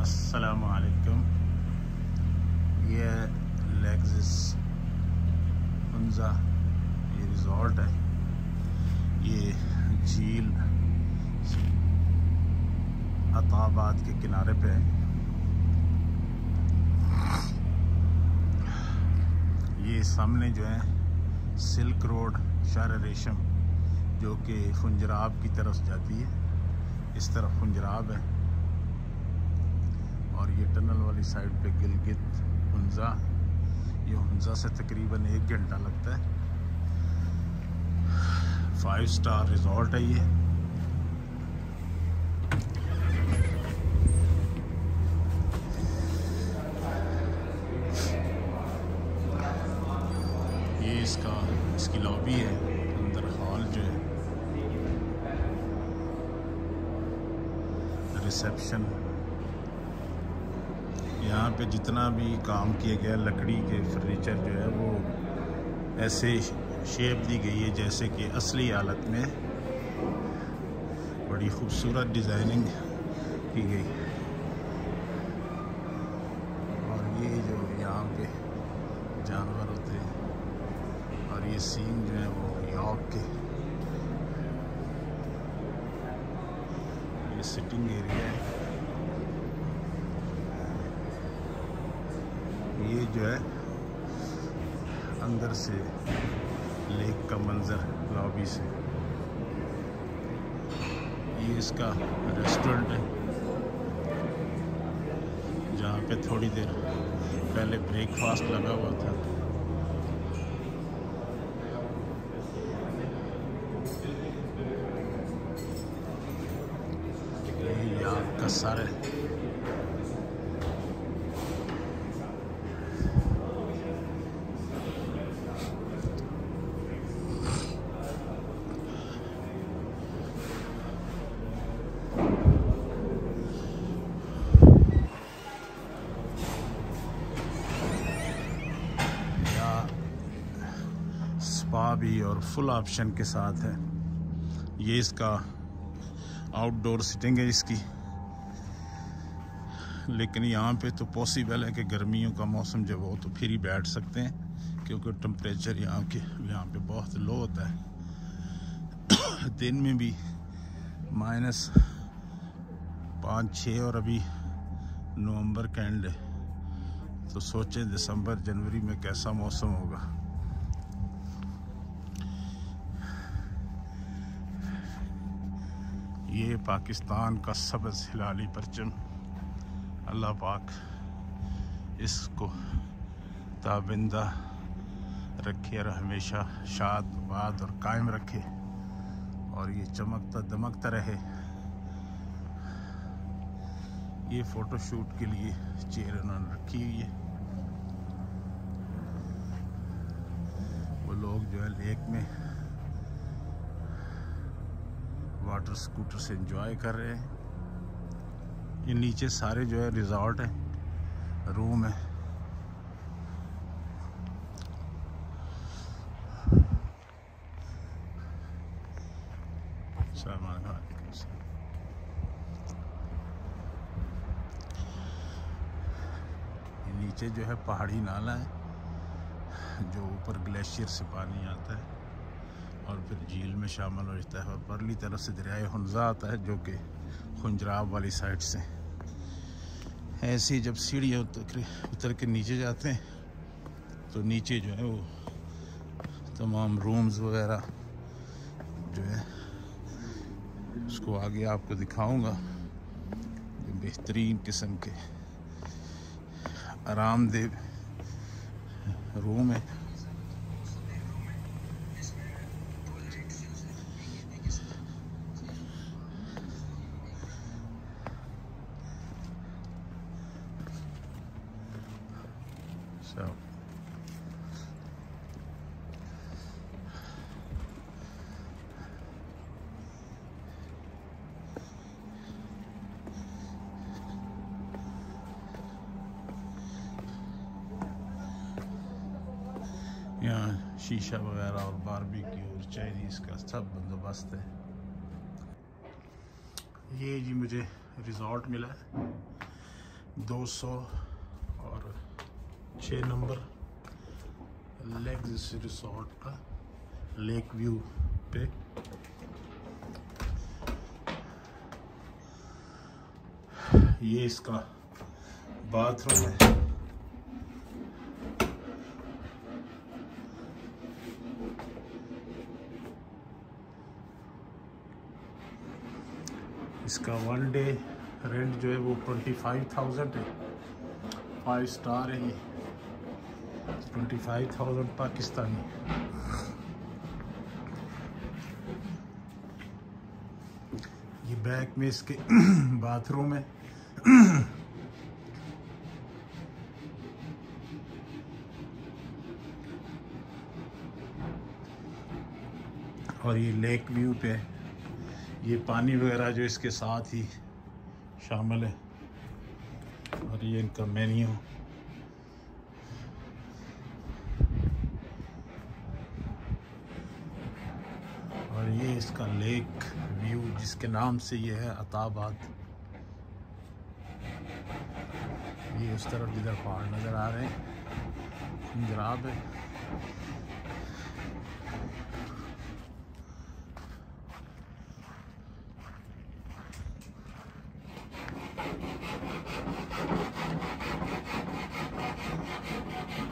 अस्सलामु अलैकुम। ये लेक्सिस हुंजा ये रिजॉर्ट है। ये झील अताबाद के किनारे पे है। ये सामने जो है सिल्क रोड शहर रेशम जो कि फुंजराब की तरफ जाती है, इस तरफ फुंजराब है। और ये टनल वाली साइड पे गिलगित हुंजा। ये हुंजा से तकरीबन 1 घंटा लगता है। 5 स्टार रिजॉर्ट है ये। ये इसकी लॉबी है। अंदर हॉल जो है, रिसेप्शन। यहाँ पे जितना भी काम किया गया लकड़ी के फर्नीचर जो है वो ऐसे शेप दी गई है जैसे कि असली हालत में। बड़ी खूबसूरत डिज़ाइनिंग की गई। और ये जो यहाँ पे जानवर होते हैं और ये सीन जो है वो यॉर्क के। ये सिटिंग एरिया है। ये जो है अंदर से लेक का मंजर लॉबी से। ये इसका रेस्टोरेंट है जहाँ पे थोड़ी देर पहले ब्रेकफास्ट लगा हुआ था। ये आग का सर है। स्पा भी और फुल ऑप्शन के साथ है। ये इसका आउटडोर सिटिंग है इसकी। लेकिन यहाँ पे तो पॉसिबल है कि गर्मियों का मौसम जब हो तो फिर ही बैठ सकते हैं, क्योंकि टेम्परेचर यहाँ पे बहुत लो होता है। दिन में भी -5-6 और अभी नवंबर का एंड है, तो सोचें दिसंबर जनवरी में कैसा मौसम होगा। ये पाकिस्तान का सबज़ हिलाली परचम, अल्लाह पाक इसको ताबिंदा रखे और हमेशा शाद बाद और कायम रखे और ये चमकता दमकता रहे। ये फ़ोटो शूट के लिए चेयर उन्होंने रखी हुई है। वो लोग जो है लेक में वाटर स्कूटर से एंजॉय कर रहे हैं। ये नीचे सारे जो है रिजॉर्ट है, रूम है। ये नीचे जो है पहाड़ी नाला है जो ऊपर ग्लेशियर से पानी आता है और फिर झील में शामिल हो जाता है। और परली तरफ से दरिया हुंजा आता है जो कि खुंजराब वाली साइड से। ऐसे ही जब सीढ़ियाँ उतर के नीचे जाते हैं तो नीचे जो है वो तमाम रूम्स वगैरह जो है उसको आगे आपको दिखाऊंगा। जो बेहतरीन किस्म के आरामदेह रूम है। यहाँ शीशा वगैरह और बारबेक्यू और चाइनीज का सब बंदोबस्त है। ये जी मुझे रिजॉर्ट मिला है। 206 नंबर लेग्स रिसोर्ट का लेक व्यू पे। ये इसका बाथरूम है। इसका 1 डे रेंट जो है वो 25,000 है। 5 स्टार है ये, 25,000 पाकिस्तानी। ये बैक में इसके बाथरूम है। और ये लेक व्यू पे है। ये पानी वगैरह जो इसके साथ ही शामिल है। और ये इनका मेन्यू। और ये इसका लेक व्यू जिसके नाम से ये है अताबाद। ये उस तरफ जिधर पहाड़ नज़र आ रहे हैं पंजाब है।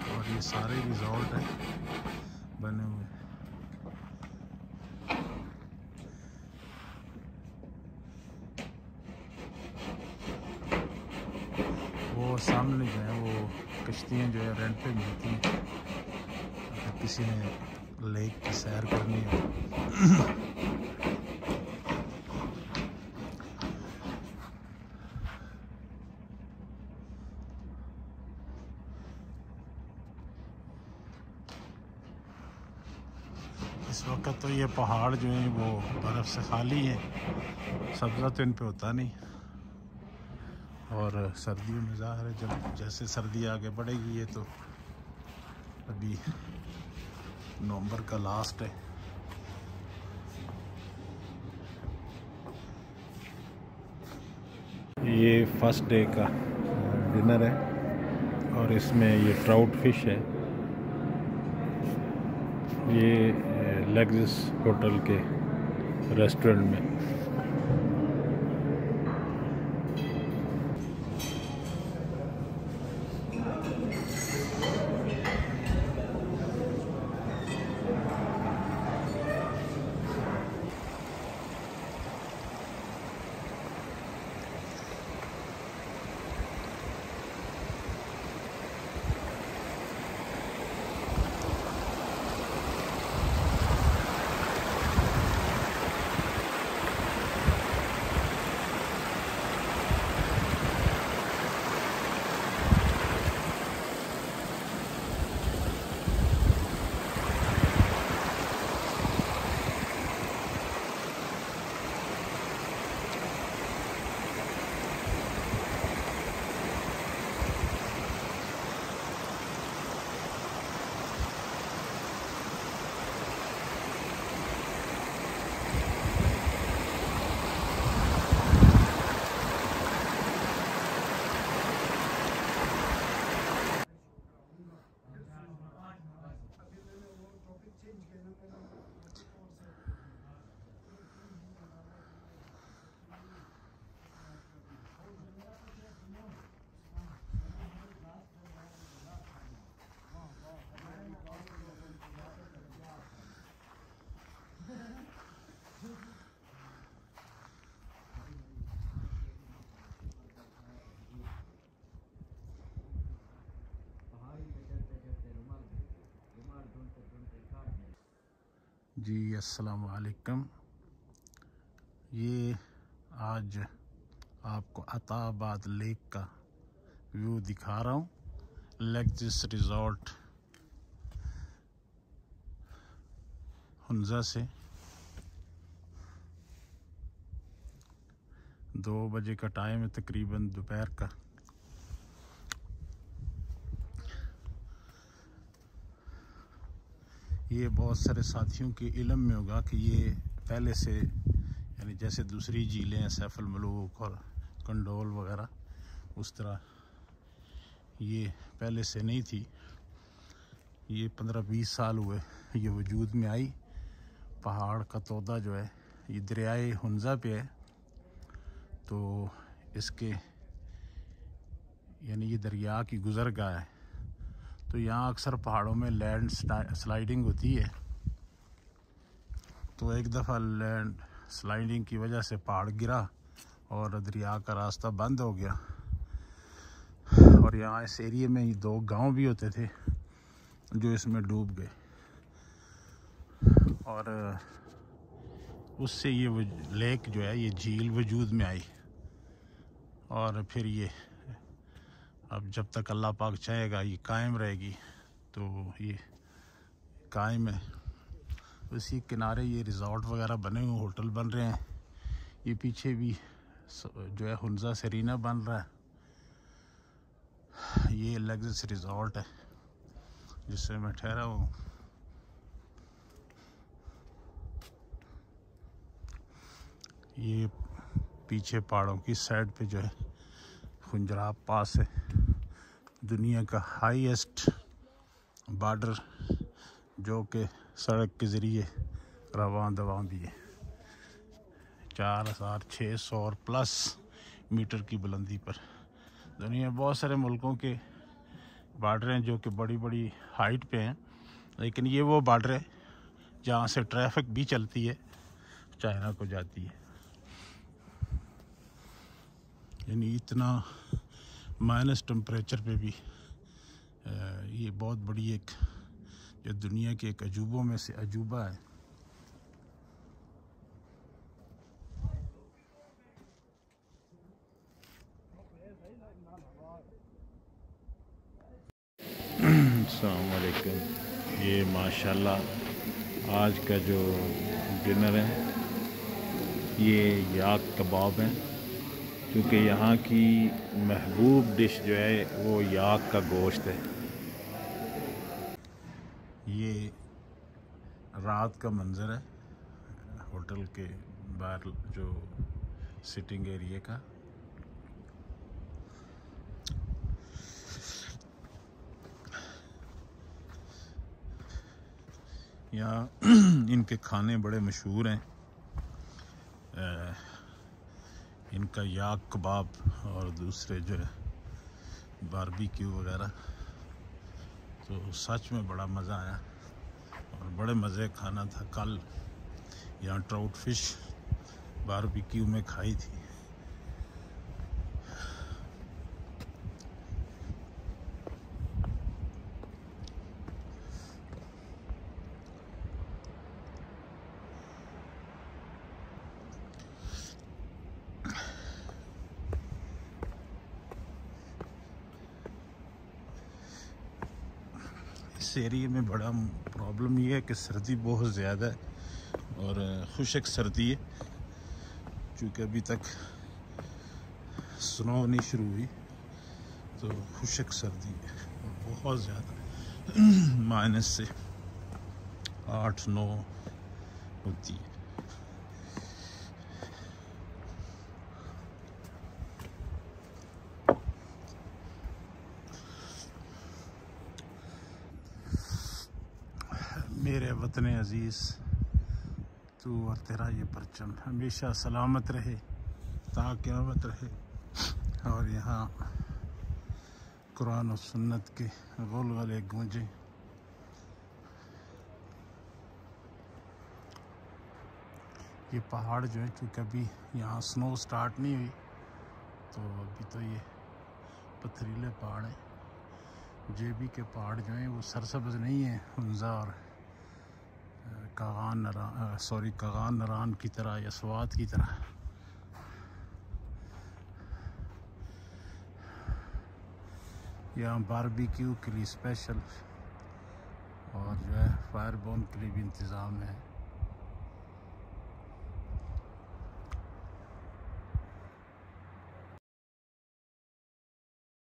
और ये सारे रिजॉर्ट हैं बने हुए। वो सामने जो है वो कश्तियाँ जो है रेंट पे मिलती हैं अगर किसी ने लेक की सैर करनी हो। इस वक्त तो ये पहाड़ जो हैं वो बर्फ़ से खाली हैं, सब्ज़ा तो इन पे होता नहीं। और सर्दियों में ज़ाहिर है जब जैसे सर्दी आगे बढ़ेगी, ये तो अभी नवंबर का लास्ट है। ये फर्स्ट डे का डिनर है और इसमें ये ट्राउट फिश है। ये लेग्स होटल के रेस्टोरेंट में। जी अस्सलाम वालेकुम। ये आज आपको अताबाद लेक का व्यू दिखा रहा हूँ। लेग्स रिजॉर्ट हुंजा से 2 बजे का टाइम है तकरीबन दोपहर का। ये बहुत सारे साथियों के इल्म में होगा कि ये पहले से यानी जैसे दूसरी झीलें हैं सैफुल मलूक और कंडोल वगैरह, उस तरह ये पहले से नहीं थी, ये 15-20 साल हुए ये वजूद में आई। पहाड़ का तोदा जो है ये दरियाए हुंजा पे है, तो इसके यानी ये दरिया की गुज़रगाह है। तो यहाँ अक्सर पहाड़ों में लैंड स्लाइडिंग होती है। तो एक दफ़ा लैंड स्लाइडिंग की वजह से पहाड़ गिरा और दरिया का रास्ता बंद हो गया। और यहाँ इस एरिए में 2 गांव भी होते थे जो इसमें डूब गए, और उससे ये लेक जो है, ये झील वजूद में आई। और फिर ये अब जब तक अल्लाह पाक चाहेगा ये कायम रहेगी, तो ये कायम है। उसी किनारे ये रिज़ॉर्ट वगैरह बने हुए, होटल बन रहे हैं। ये पीछे भी जो है हुंजा सेरीना बन रहा है। ये लग्जस रिज़ॉर्ट है जिससे मैं ठहरा हूँ। ये पीछे पहाड़ों की साइड पे जो है खुंजराब पास है, दुनिया का हाईएस्ट बॉर्डर, जो कि सड़क के ज़रिए रवां दवां भी है। 4600 और प्लस मीटर की बुलंदी पर। दुनिया में बहुत सारे मुल्कों के बॉर्डर हैं जो कि बड़ी बड़ी हाइट पे हैं, लेकिन ये वो बॉर्डर है जहाँ से ट्रैफिक भी चलती है, चाइना को जाती है। यानी इतना माइनस टेम्परेचर पे भी ये बहुत बड़ी एक जो दुनिया के एक अजूबों में से अजूबा है। अस्सलाम वालेकुम। ये माशाल्लाह आज का जो डिनर है ये याक कबाब है, क्योंकि यहाँ की महबूब डिश जो है वो याक का गोश्त है। ये रात का मंज़र है होटल के बाहर जो सिटिंग एरिया का। यहाँ इनके खाने बड़े मशहूर हैं। इनका याक कबाब और दूसरे जो है बारबेक्यू वगैरह, तो सच में बड़ा मज़ा आया और बड़े मज़े खाना था। कल यहाँ ट्राउट फिश बारबेक्यू में खाई थी। इस एरिए में बड़ा प्रॉब्लम ये है कि सर्दी बहुत ज़्यादा है और खुशक सर्दी है, क्योंकि अभी तक स्नो नहीं शुरू हुई, तो खुशक सर्दी है बहुत ज़्यादा। माइनस से 8-9 होती है। मेरे वतन अज़ीज़, तू और तेरा ये परचम हमेशा सलामत रहे, ताक़यामत रहे, और यहाँ कुरान और सुन्नत के गुलगुले गूंजे। ये पहाड़ जो है, चूँकि अभी यहाँ स्नो स्टार्ट नहीं हुई, तो अभी तो ये पथरीले पहाड़ हैं। जेबी के पहाड़ जो हैं वो सरसब्ज़ नहीं है हुंजा और कागान नरान की तरह या स्वात की तरह। यहाँ बारबेक्यू के लिए स्पेशल और जो है फायर बोन के लिए भी इंतज़ाम है।